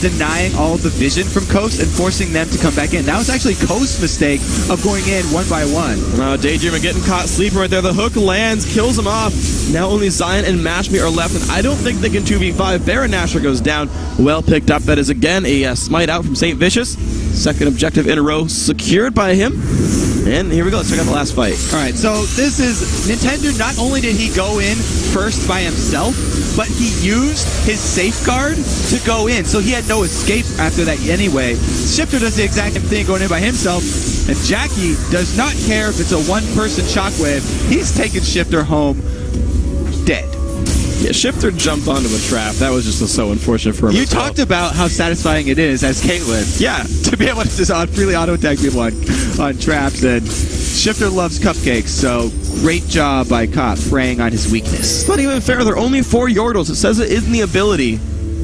denying all the vision from Coast and forcing them to come back in. That was actually Coast's mistake of going in 1 by 1. Daydreamer getting caught sleeping right there. The hook lands, kills him off. Now only Zion and Mashme are left, and I don't think they can 2v5. Baron Nashor goes down. Well picked up. That is again a smite out from St. Vicious. Second objective in a row secured by him. And here we go. Let's check out the last fight. All right, so this is Nintendo. Not only did he go in first by himself, but he used his safeguard to go in. So he had no escape after that anyway. Shifter does the exact same thing going in by himself. And Jackie does not care if it's a one-person shockwave. He's taking Shifter home dead. Yeah, Shifter jumped onto a trap. That was just so unfortunate for him. You talked about how satisfying it is as Caitlyn. Yeah. To be able to just freely auto-tag people on traps. And Shifter loves cupcakes, so great job by Cop preying on his weakness. It's not even fair. There are only 4 Yordles. It says it is in the ability.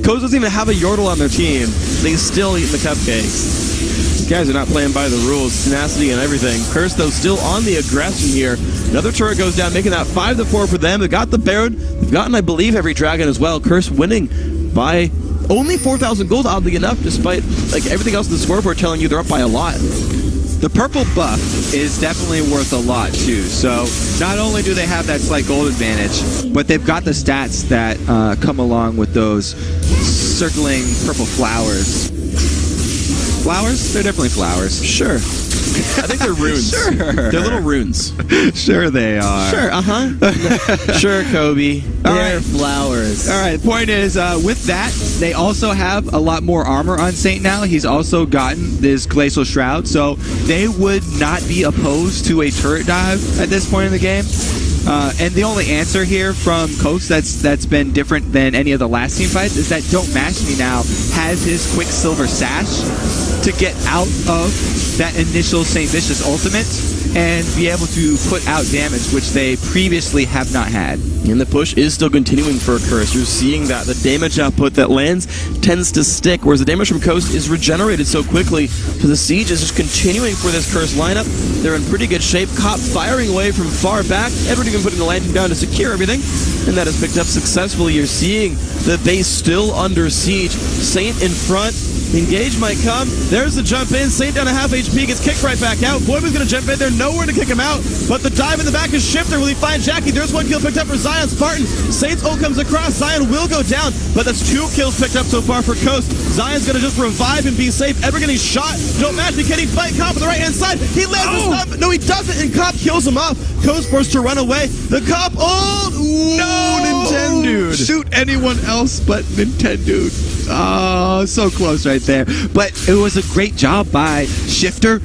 Coast doesn't even have a Yordle on their team. They still eat the cupcakes. These guys are not playing by the rules, tenacity and everything. Curse, though, still on the aggression here. Another turret goes down, making that 5-4 for them. They've got the Baron. They've gotten, I believe, every dragon as well. Curse winning by only 4,000 gold, oddly enough, despite like everything else in the scoreboard telling you they're up by a lot. The purple buff is definitely worth a lot, too. So not only do they have that slight gold advantage, but they've got the stats that come along with those circling purple flowers. Flowers? They're definitely flowers. Sure. I think they're runes. Sure. They're little runes. Sure they are. Sure, Sure, Kobe. They're flowers. All right, the point is, with that, they also have a lot more armor on Saint now. He's also gotten this Glacial Shroud, so they would not be opposed to a turret dive at this point in the game. And the only answer here from Coast that's been different than any of the last team fights is that Don't Mash Me now has his Quicksilver Sash to get out of that initial St. Vicious ultimate and be able to put out damage, which they previously have not had. And the push is still continuing for Curse. You're seeing that the damage output that lands tends to stick, whereas the damage from Coast is regenerated so quickly. So the siege is just continuing for this Curse lineup. They're in pretty good shape. Cop firing away from far back. Edward even putting the lantern down to secure everything. And that is picked up successfully. You're seeing the base still under siege. Saint in front. Engage might come. There's the jump in. Saint down a half HP. Gets kicked right back out. Boyman's going to jump in there. Nowhere to kick him out. But the dive in the back is Shifter. Will he find Jackie? There's one kill picked up for Zion Spartan. Saint's ult comes across. Zion will go down. But that's 2 kills picked up so far for Coast. Zion's going to just revive and be safe. Ever getting shot. Don't match me. Can he fight Cop on the right-hand side? He lands the stun. No, he doesn't. And Cop kills him off. Coast forced to run away. The Cop ult. Ooh, no, Nintendo. Shoot anyone else but Nintendo. Oh, so close right there. But it was a great job by Shifter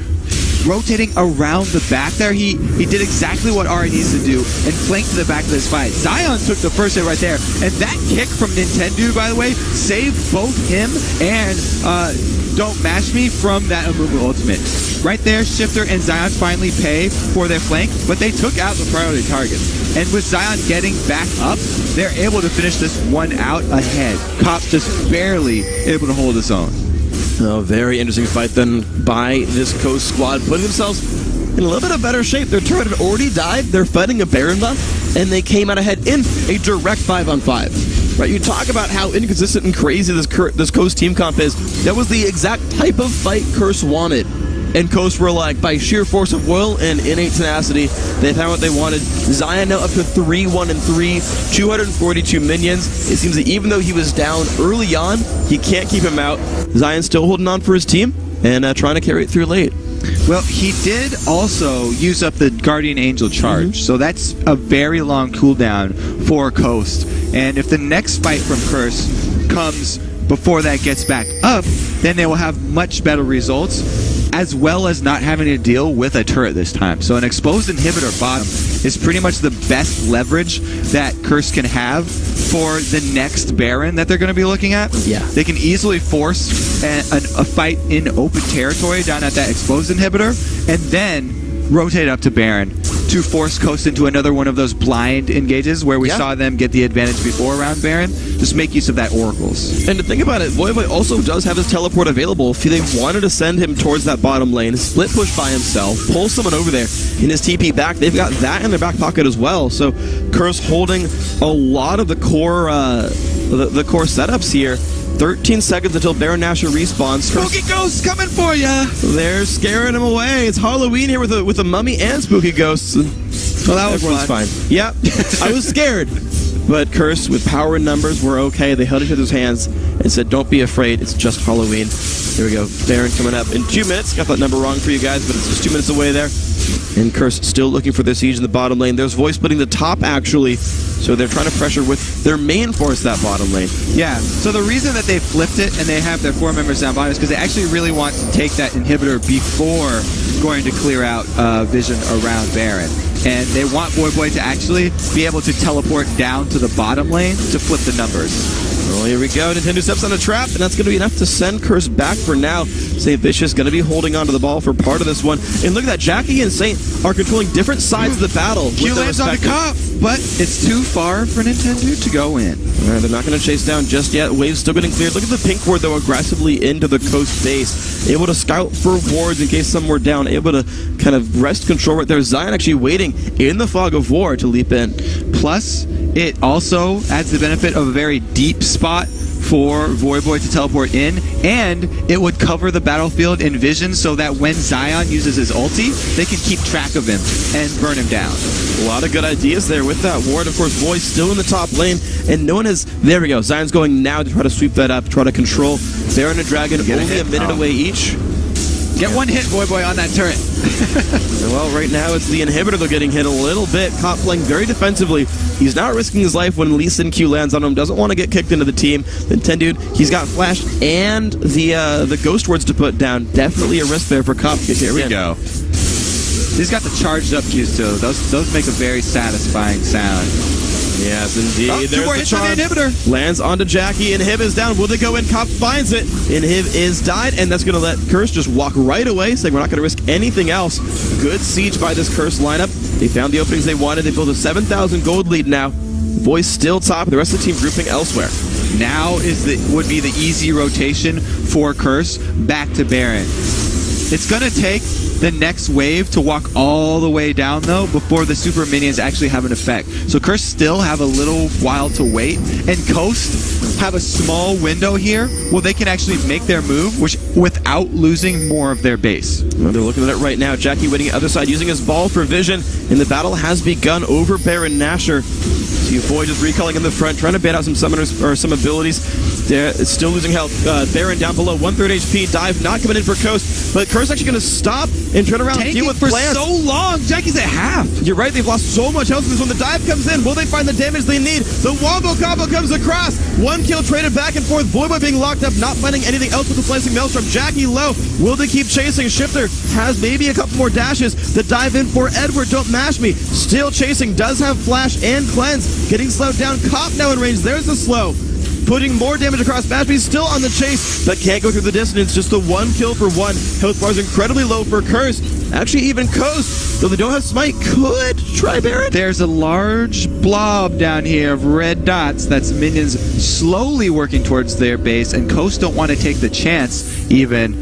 rotating around the back there. He did exactly what Ari needs to do and flanked to the back of this fight. Zion took the first hit right there. And that kick from Nintendo, by the way, saved both him and Don't Mash Me from that Amumu ultimate. Right there, Shifter and Zion finally pay for their flank, but they took out the priority targets. And with Zion getting back up, they're able to finish this one out ahead. Cop just barely able to hold his own. Oh, very interesting fight then by this Coast squad, putting themselves in a little bit of better shape. Their turret had already died. They're fighting a Baron buff, and they came out ahead in a direct 5-on-5. Right, you talk about how inconsistent and crazy this Coast team comp is. That was the exact type of fight Curse wanted. And Coast were like, by sheer force of will and innate tenacity, they found what they wanted. Zion now up to 3-1-3, 242 minions. It seems that even though he was down early on, he can't keep him out. Zion's still holding on for his team and trying to carry it through late. Well, he did also use up the Guardian Angel charge, so that's a very long cooldown for Coast. And if the next fight from Curse comes before that gets back up, then they will have much better results, as well as not having to deal with a turret this time. So an exposed inhibitor bottom is pretty much the best leverage that Curse can have for the next Baron that they're going to be looking at. Yeah. They can easily force a fight in open territory down at that exposed inhibitor, and then rotate up to Baron to force Coast into another one of those blind engages where we saw them get the advantage before around Baron. Just make use of that Oracles. And to think about it, Voivod also does have his teleport available. If they wanted to send him towards that bottom lane, split push by himself, pull someone over there in his TP back, they've got that in their back pocket as well. So Curse holding a lot of the core core setups here. 13 seconds until Baron Nashor respawns. Spooky Ghosts coming for ya! They're scaring him away. It's Halloween here with a mummy and Spooky Ghosts. Well, that was Everyone's fine. Yep. I was scared. But Curse, with power and numbers, were okay. They held each other's hands and said, don't be afraid. It's just Halloween. There we go. Baron coming up in 2 minutes. Got that number wrong for you guys, but it's just 2 minutes away there. And Curse still looking for their siege in the bottom lane. There's voice splitting the top, actually. So they're trying to pressure with their main force that bottom lane. Yeah, so the reason that they flipped it and they have their 4 members down bottom is because they actually really want to take that inhibitor before going to clear out vision around Baron. And they want Voivod to actually be able to teleport down to the bottom lane to flip the numbers. Well, here we go. Nintendo steps on a trap, and that's going to be enough to send Curse back for now. St. Vicious going to be holding onto the ball for part of this one. And look at that. Jackie and Saint are controlling different sides of the battle. Q lands on the Cop. but it's too far for Nintendo to go in. They're not going to chase down just yet. Wave's still getting cleared. Look at the pink ward, though, aggressively into the coast base. Able to scout for wards in case some were down. Able to kind of wrest control right there. Zion actually waiting in the fog of war to leap in. Plus, it also adds the benefit of a very deep spot for Voyboy to teleport in, and it would cover the battlefield in vision so that when Zion uses his ulti, they can keep track of him and burn him down. A lot of good ideas there with that ward. Of course, Voy still in the top lane, and no one has... There we go. Zion's going now to try to sweep that up, try to control Baron and Dragon, only a minute away each. Get one hit, Voyboy, on that turret. Well, right now it's the inhibitor they're getting hit a little bit. Cop playing very defensively. He's not risking his life when Lee Sin Q lands on him. Doesn't want to get kicked into the team. Then Tendude, he's got flash and the ghost wards to put down. Definitely a risk there for Cop. Here we go. He's got the charged up Qs too. Those make a very satisfying sound. Yes, indeed. Oh, there's the charm. On the inhibitor. Lands onto Jackie. Inhib is down. Will they go in? Cop finds it. Inhib is died, and that's going to let Curse just walk right away, saying we're not going to risk anything else. Good siege by this Curse lineup. They found the openings they wanted. They built a 7,000 gold lead now. Voice still top. The rest of the team grouping elsewhere. Now would be the easy rotation for Curse back to Baron. It's going to take the next wave to walk all the way down, though, before the super minions actually have an effect. So Curse still have a little while to wait, and Coast have a small window here where they can actually make their move without losing more of their base. Well, they're looking at it right now. Jackie waiting at the other side, using his ball for vision, and the battle has begun over Baron Nashor. See Void just recalling in the front, trying to bait out some summoners or some abilities. They're still losing health. Baron down below, 1/3 HP. Dive not coming in for Coast, but Curse actually going to stop and turn around and deal with plants. So long. Jackie's at half. You're right. They've lost so much health. When the dive comes in, will they find the damage they need? The wombo combo comes across. One kill traded back and forth. Voyboy being locked up, not finding anything else with the slicing maelstrom. Jackie low. Will they keep chasing? Shifter has maybe a couple more dashes. The dive in for Edward. Don't mash me. Still chasing. Does have flash and cleanse. Getting slowed down. Cop now in range. There's the slow. Putting more damage across. Bashby's still on the chase, but can't go through the distance. Just the one kill for one. Health bar's incredibly low for Curse. Actually, even Coast, though they don't have Smite, could try Baron. There's a large blob down here of red dots. That's minions slowly working towards their base, and Coast don't want to take the chance even,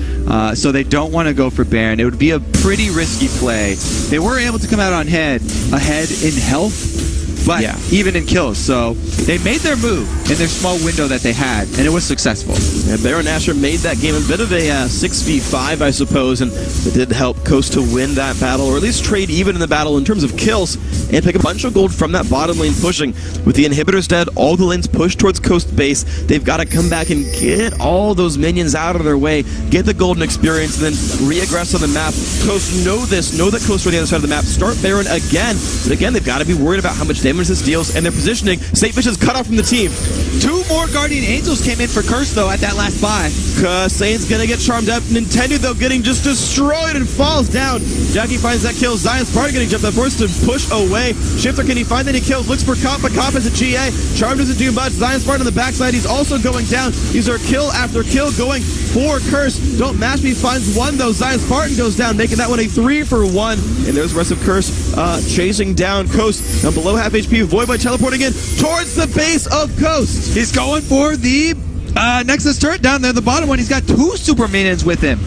so they don't want to go for Baron. It would be a pretty risky play. They were able to come out on ahead in health, but even in kills. So they made their move in their small window that they had, and it was successful. Yeah, Baron Nashor made that game a bit of a 6v5, I suppose, and it did help Coast to win that battle, or at least trade even in the battle in terms of kills, and pick a bunch of gold from that bottom lane pushing. With the inhibitors dead, all the lanes push towards Coast base. They've got to come back and get all those minions out of their way, get the golden experience, and then re-aggress on the map. Coast know this, know that Coast are on the other side of the map. Start Baron again, but again, they've got to be worried about how much damage this deals, and their positioning. Saintfish is cut off from the team. 2 more Guardian Angels came in for Curse, though, at that last buy. Saint's gonna get charmed up. Nintendo, though, getting just destroyed and falls down. Jackie finds that kill. Zion's part getting jumped up, forced to push away. Shifter, can he find any kills? Looks for Cop, but Cop has a GA. Charm doesn't do much. Zion's part on the backside. He's also going down. These are kill after kill going for Curse. Don't mash me. Finds one, though. Zion's Spartan goes down, making that one a 3-for-1. And there's the rest of Curse chasing down Coast. Now below half HP, Voyboy teleporting in towards the base of Coast. He's going for the Nexus turret down there, the bottom one. He's got 2 super minions with him.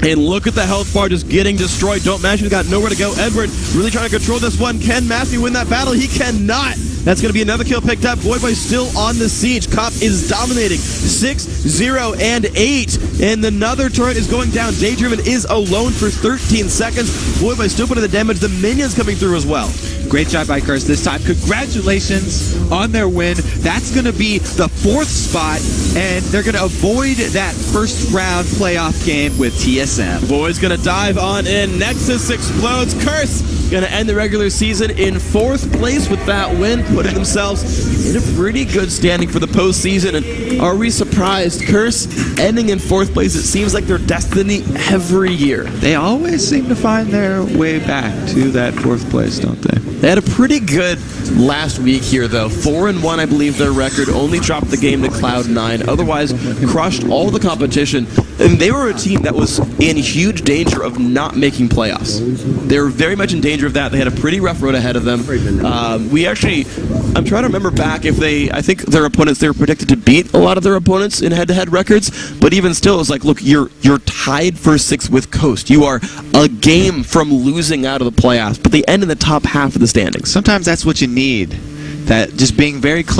And look at the health bar just getting destroyed. Don't mash me. Got nowhere to go. Edward really trying to control this one. Can Mash me win that battle? He cannot. That's going to be another kill picked up. Voyboy still on the siege. Cop is dominating. 6-0 and 8. And another turret is going down. Daydreamin is alone for 13 seconds. Voyboy still putting the damage. The minions coming through as well. Great job by Curse this time. Congratulations on their win. That's going to be the 4th spot, and they're going to avoid that first round playoff game with TSM. Void's going to dive on in. Nexus explodes. Curse going to end the regular season in 4th place with that win, putting themselves in a pretty good standing for the postseason. And are we surprised? Curse ending in 4th place. It seems like their destiny every year. They always seem to find their way back to that 4th place, don't they? They had a pretty good last week here, though. 4-1, I believe, their record. Only dropped the game to Cloud9. Otherwise, crushed all the competition. And they were a team that was in huge danger of not making playoffs. They were very much in danger of that. They had a pretty rough road ahead of them. I'm trying to remember back if I think their opponents, they were predicted to beat a lot of their opponents in head-to-head records, but even still, it's like, look, you're tied for 6th with Coast. You are a game from losing out of the playoffs, but they end in the top half of the standings. Sometimes that's what you need. That just being very close